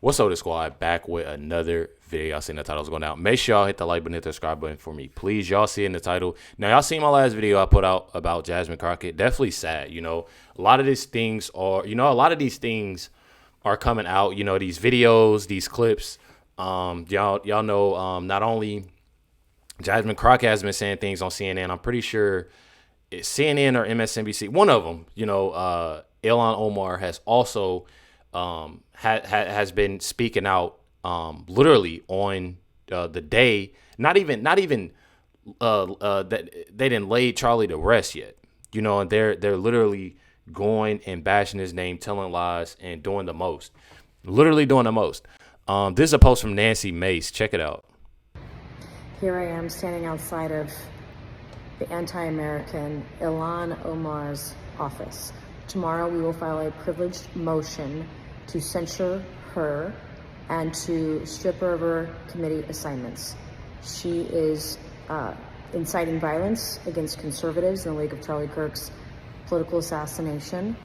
What's up, the squad? Back with another video. Y'all seen the titles going out. Make sure y'all hit the like button, hit the subscribe button for me, please. Y'all see in the title. Now, y'all seen my last video I put out about Jasmine Crockett. Definitely sad. You know, a lot of these things are coming out. You know, these videos, these clips. Y'all know. Not only Jasmine Crockett has been saying things on CNN. I'm pretty sure it's CNN or MSNBC. One of them. You know, Ilhan Omar has also has been speaking out literally on the day. Not even that they didn't lay Charlie to rest yet. You know, and they're literally going and bashing his name, telling lies, and doing the most. Literally doing the most. This is a post from Nancy Mace. Check it out. Here I am standing outside of the anti-American Ilhan Omar's office. Tomorrow we will file a privileged motion to censure her and to strip her of her committee assignments. She is inciting violence against conservatives in the wake of Charlie Kirk's political assassination.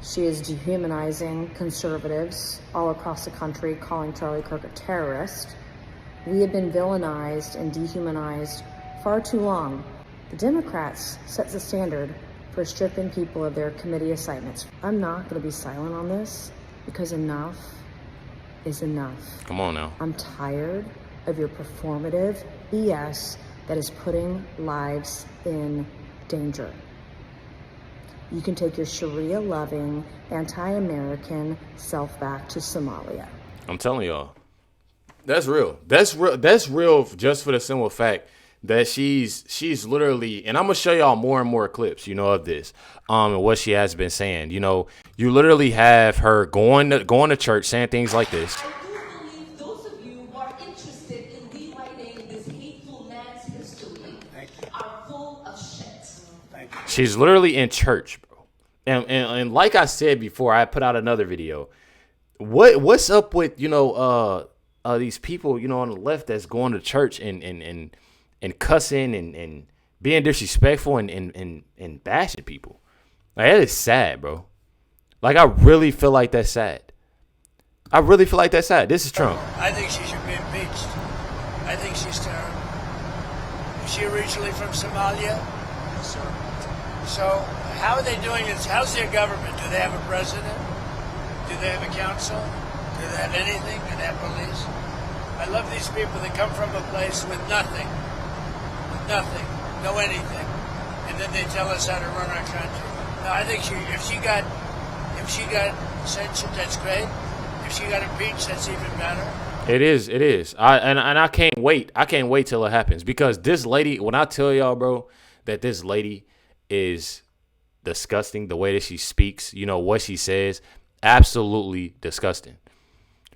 She is dehumanizing conservatives all across the country, calling Charlie Kirk a terrorist. We have been villainized and dehumanized far too long. The Democrats set the standard for stripping people of their committee assignments. I'm not going to be silent on this because enough is enough. Come on now. I'm tired of your performative BS that is putting lives in danger. You can take your Sharia-loving, anti-American self back to Somalia. I'm telling y'all. That's real. That's real just for the simple fact that she's literally, and I'm gonna show y'all more and more clips, you know, of this, and what she has been saying. You know, you literally have her going to church saying things like this. I do believe those of you who are interested in rewriting this hateful man's history are full of shit. Thank you. She's literally in church, bro. And like I said before, I put out another video. What's up with, you know, these people, you know, on the left that's going to church and cussing and being disrespectful and bashing people. Like, that is sad, bro. Like, I really feel like that's sad. This is Trump. I think she should be impeached. I think she's terrible. Is she originally from Somalia? Yes, sir. So how are they doing this? How's their government? Do they have a president? Do they have a council? Do they have anything? Do they have police? I love these people that come from a place with nothing. Nothing, no anything, and then they tell us how to run our country. No, I think if she got censured, that's great. If she got impeached, that's even better. It is. I can't wait. I can't wait till it happens, because this lady, when I tell y'all, bro, that this lady is disgusting, the way that she speaks, you know, what she says, absolutely disgusting.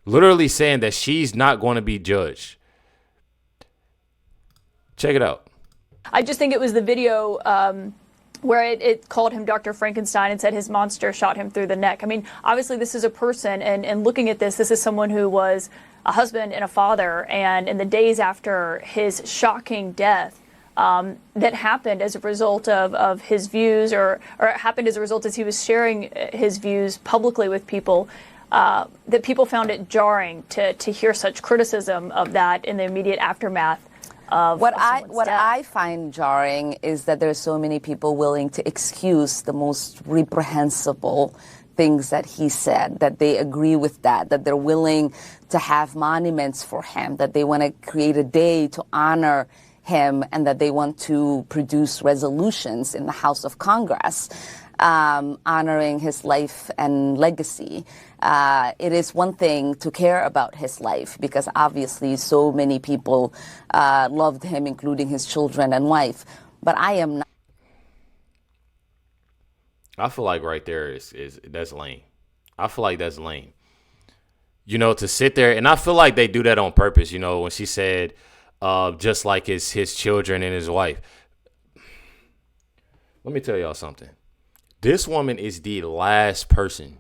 Literally saying that she's not going to be judged. Check it out. I just think it was the video where it called him Dr. Frankenstein and said his monster shot him through the neck. I mean, obviously this is a person, and looking at this is someone who was a husband and a father, and in the days after his shocking death, that happened as a result of his views, or it happened as a result as he was sharing his views publicly with people, that people found it jarring to hear such criticism of that in the immediate aftermath. What I find jarring is that there are so many people willing to excuse the most reprehensible things that he said, that they agree with that they're willing to have monuments for him, that they want to create a day to honor him, and that they want to produce resolutions in the House of Congress honoring his life and legacy. It is one thing to care about his life, because obviously so many people loved him, including his children and wife. But I am not. I feel like right there is that's lame. I feel like that's lame. You know, to sit there, and I feel like they do that on purpose. You know, when she said, just like his children and his wife. Let me tell y'all something. This woman is the last person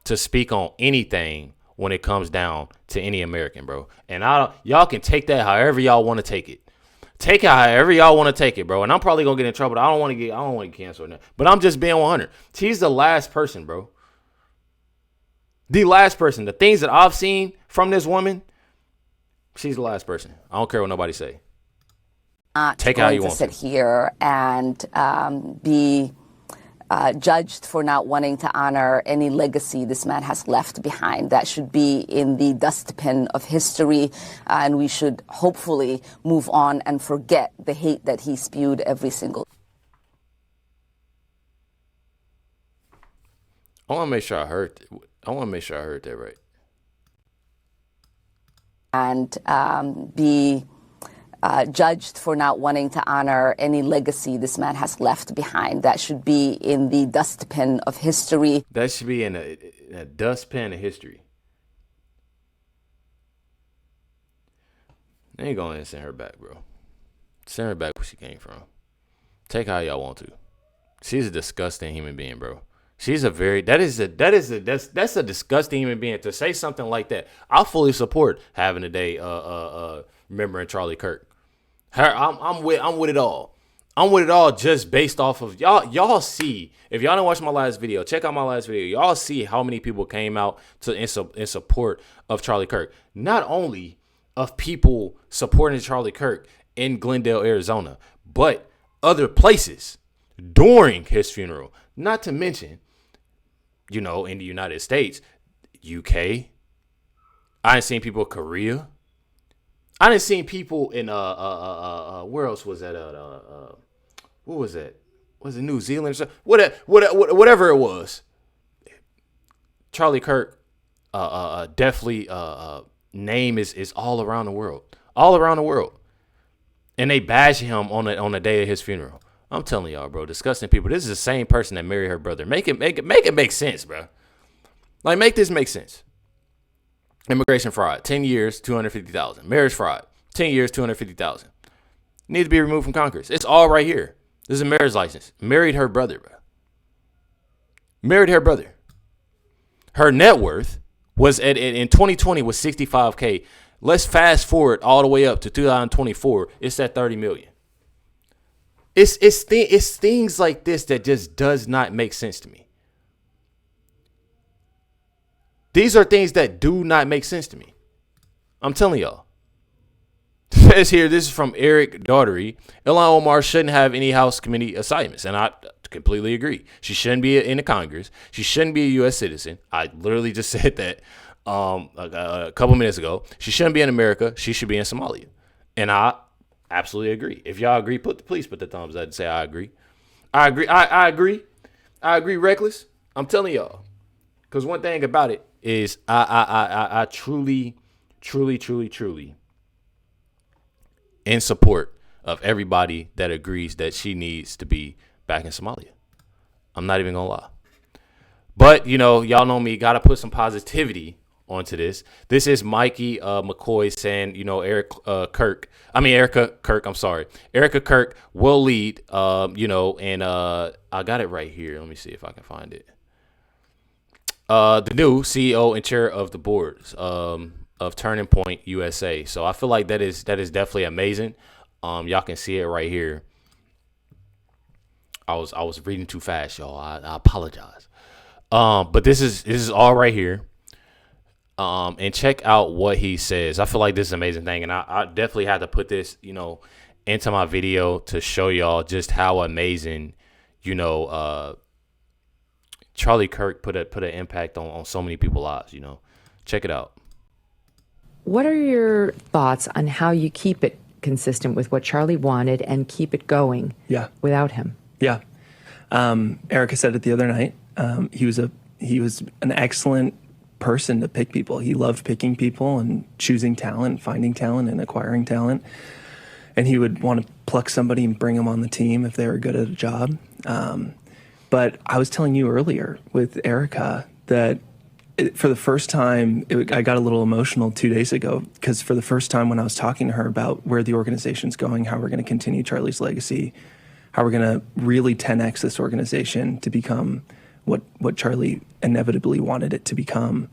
to speak on anything when it comes down to any American, bro. And y'all can take that however y'all want to take it. Take it however y'all want to take it, bro. And I'm probably gonna get in trouble. I don't want to get canceled now. But I'm just being 100. She's the last person, bro. The last person. The things that I've seen from this woman, she's the last person. I don't care what nobody say. Take it how you want to sit here and be judged for not wanting to honor any legacy this man has left behind. That should be in the dustbin of history, and we should hopefully move on and forget the hate that he spewed every single day. I want to make sure I heard that right. And be judged for not wanting to honor any legacy this man has left behind. That should be in the dustbin of history. That should be in a dustpan of history. They ain't going to send her back, bro. Send her back where she came from. Take how y'all want to. She's a disgusting human being, bro. She's a very that's a disgusting human being to say something like that. I fully support having a day remembering Charlie Kirk. I'm with it all. I'm with it all just based off of y'all see. If y'all didn't watch my last video, check out my last video. Y'all see how many people came out in support of Charlie Kirk. Not only of people supporting Charlie Kirk in Glendale, Arizona, but other places during his funeral. Not to mention, in the United States, UK. I done seen people in Korea. I done seen people in where else was that? What was that? Was it New Zealand? Whatever it was. Charlie Kirk, definitely name is all around the world, and they bash him on the day of his funeral. I'm telling y'all, bro, disgusting people. This is the same person that married her brother. Make it make sense, bro. Like, make this make sense. Immigration fraud, 10 years, $250,000. Marriage fraud, 10 years, $250,000. Need to be removed from Congress. It's all right here. This is a marriage license. Married her brother, bro. Married her brother. Her net worth was in 2020 was $65K. Let's fast forward all the way up to 2024. It's at $30 million. It's things like this that just does not make sense to me. These are things that do not make sense to me. I'm telling y'all. It says here, this is from Eric Daughtery. Ilhan Omar shouldn't have any House committee assignments. And I completely agree. She shouldn't be in the Congress. She shouldn't be a U.S. citizen. I literally just said that a couple minutes ago. She shouldn't be in America. She should be in Somalia. And I absolutely agree. If y'all agree, please put the thumbs up and say I agree. I agree. I agree, Recklezz. I'm telling y'all. Because one thing about it is I truly in support of everybody that agrees that she needs to be back in Somalia. I'm not even gonna lie. But, y'all know me, gotta put some positivity onto this. This is Mikey McCoy saying, Erika Kirk will lead, and I got it right here. Let me see if I can find it. The new CEO and chair of the boards of Turning Point USA. So I feel like that is definitely amazing. Y'all can see it right here. I was reading too fast, y'all. I apologize. But this is all right here. And check out what he says. I feel like this is an amazing thing, and I definitely had to put this, into my video to show y'all just how amazing, Charlie Kirk put an impact on so many people's lives. Check it out. What are your thoughts on how you keep it consistent with what Charlie wanted and keep it going? Without him? Yeah. Erika said it the other night. He was an excellent person to pick people. He loved picking people and choosing talent, finding talent and acquiring talent. And he would want to pluck somebody and bring them on the team if they were good at a job. But I was telling you earlier with Erika that for the first time, I got a little emotional 2 days ago because for the first time when I was talking to her about where the organization's going, how we're going to continue Charlie's legacy, how we're going to really 10x this organization to become what Charlie inevitably wanted it to become.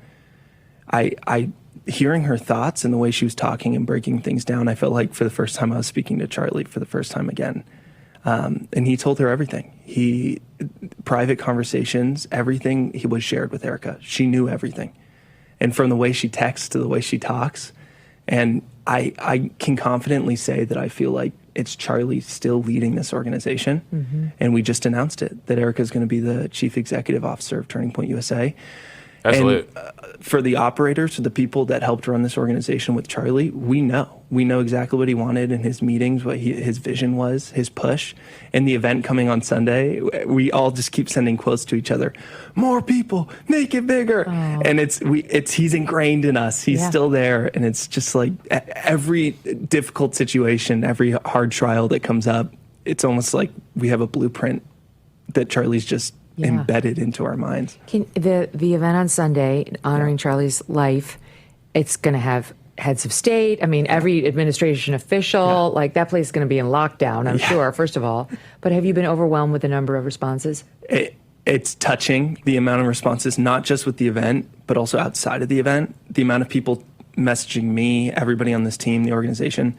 I hearing her thoughts and the way she was talking and breaking things down, I felt like for the first time I was speaking to Charlie for the first time again. And he told her everything. Private conversations, everything he was shared with Erika. She knew everything. and from the way she texts to the way she talks. And I can confidently say that I feel like it's Charlie still leading this organization. Mm-hmm. And we just announced it, that Erika is going to be the chief executive officer of Turning Point USA. That's lit. For the operators, for the people that helped run this organization with Charlie, we know exactly what he wanted in his meetings, what his vision was, his push. And the event coming on Sunday, we all just keep sending quotes to each other. More people, make it bigger. Oh. And he's ingrained in us. He's still there. And it's just like every difficult situation, every hard trial that comes up, it's almost like we have a blueprint that Charlie's just embedded into our minds. The event on Sunday, honoring Charlie's life, it's going to have heads of state. I mean, every administration official, like that place is going to be in lockdown, I'm sure, first of all. But have you been overwhelmed with the number of responses? It's touching, the amount of responses, not just with the event, but also outside of the event. The amount of people messaging me, everybody on this team, the organization,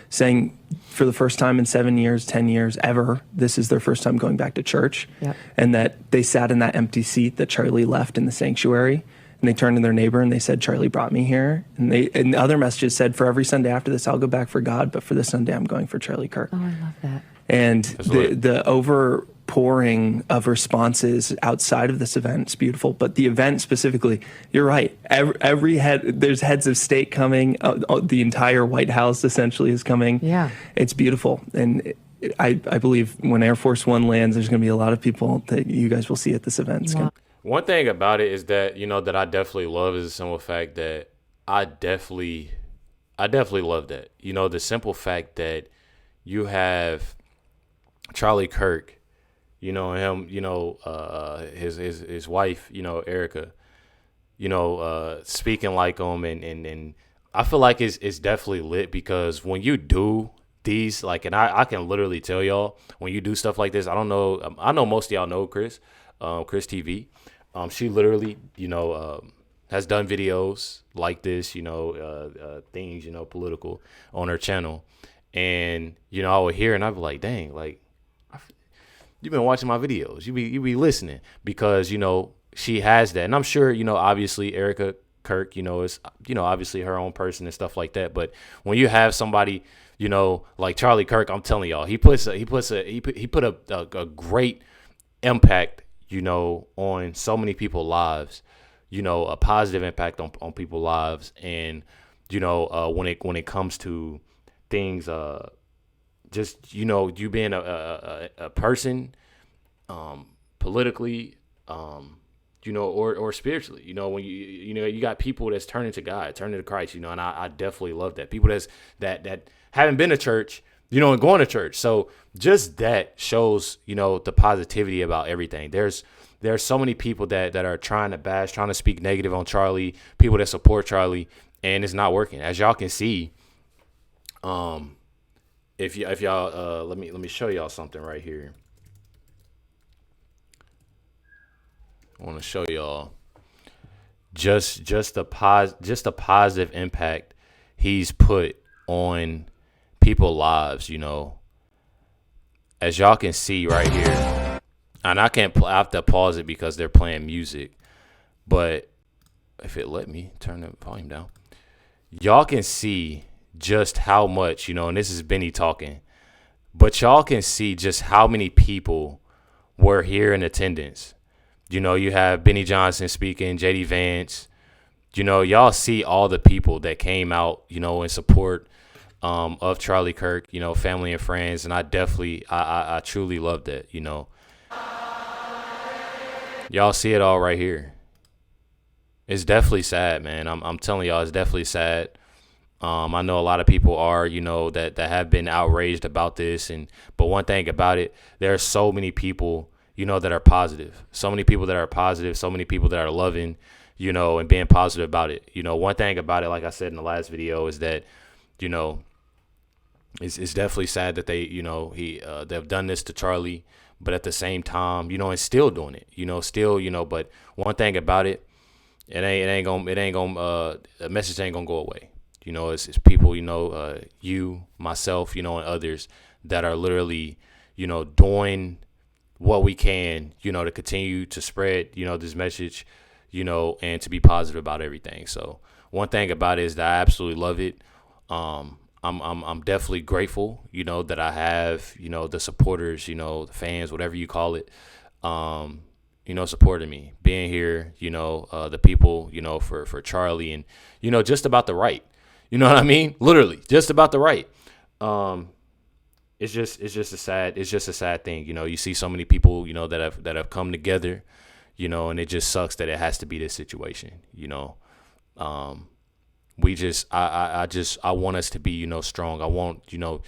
saying for the first time in 7 years, 10 years, ever, this is their first time going back to church. Yep. And that they sat in that empty seat that Charlie left in the sanctuary. And they turned to their neighbor and they said, Charlie brought me here. And the other messages said, for every Sunday after this, I'll go back for God. But for this Sunday, I'm going for Charlie Kirk. Oh, I love that. And the overpouring of responses outside of this event is beautiful. But the event specifically, you're right. Every there's heads of state coming. The entire White House essentially is coming. Yeah. It's beautiful. And I believe when Air Force One lands, there's going to be a lot of people that you guys will see at this event. Wow. One thing about it is that, that I definitely love is the simple fact that I definitely love that. The simple fact that you have Charlie Kirk, him, his wife, Erika, speaking like him. And I feel like it's definitely lit because when you do these, like, and I can literally tell y'all, when you do stuff like this, I know most of y'all know Chris TV. She literally, has done videos like this, things, political on her channel. And, I would hear and I'd be like, dang, like, you've been watching my videos. You be listening because, she has that. And I'm sure, obviously Erika Kirk, is, obviously her own person and stuff like that. But when you have somebody, like Charlie Kirk, I'm telling y'all, he put a great impact, on so many people's lives, a positive impact on people's lives. And, when it comes to things, just, you being a person, politically, or spiritually, when you got people that's turning to God, turning to Christ, and I definitely love that. People that haven't been to church, and going to church. So just that shows, the positivity about everything. There's so many people that are trying to bash, trying to speak negative on Charlie, people that support Charlie, and it's not working. As y'all can see, if y'all let me show y'all something right here. I want to show y'all just a positive impact he's put on people's lives, as y'all can see right here. And I have to pause it because they're playing music, but if it let me turn the volume down, y'all can see just how much, and this is Benny talking, but y'all can see just how many people were here in attendance. You have Benny Johnson speaking, JD Vance, y'all see all the people that came out, in support of Charlie Kirk, family and friends. And I definitely, I truly love that, Y'all see it all right here. It's definitely sad, man. I'm telling y'all, it's definitely sad. I know a lot of people are, that have been outraged about this. But one thing about it, there are so many people, that are positive. So many people that are positive, so many people that are loving, and being positive about it. One thing about it, like I said in the last video, is that, it's definitely sad that they, they've done this to Charlie, but at the same time, and still doing it, still, but one thing about it, the message ain't gonna go away. It's people, you, myself, and others that are literally, doing what we can, to continue to spread, this message, you know, and to be positive about everything. So one thing about it is that I absolutely love it. I'm definitely grateful, you know, that I have, you know, the supporters, you know, the fans, whatever you call it, you know, supporting me, being here, you know, the people, you know, for Charlie, and, you know, just about the right, you know what I mean? Literally just about the right. It's just a sad thing. You know, you see so many people, you know, that have come together, you know, and it just sucks that it has to be this situation, you know. I want us to be, you know, strong. I want, you know,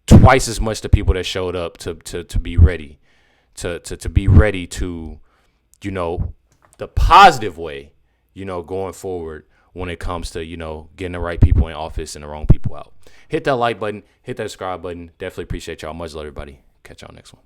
twice as much the people that showed up to be ready, to be ready to, you know, the positive way, you know, going forward when it comes to, you know, getting the right people in office and the wrong people out. Hit that like button, hit that subscribe button. Definitely appreciate y'all. Much love, everybody. Catch y'all next one.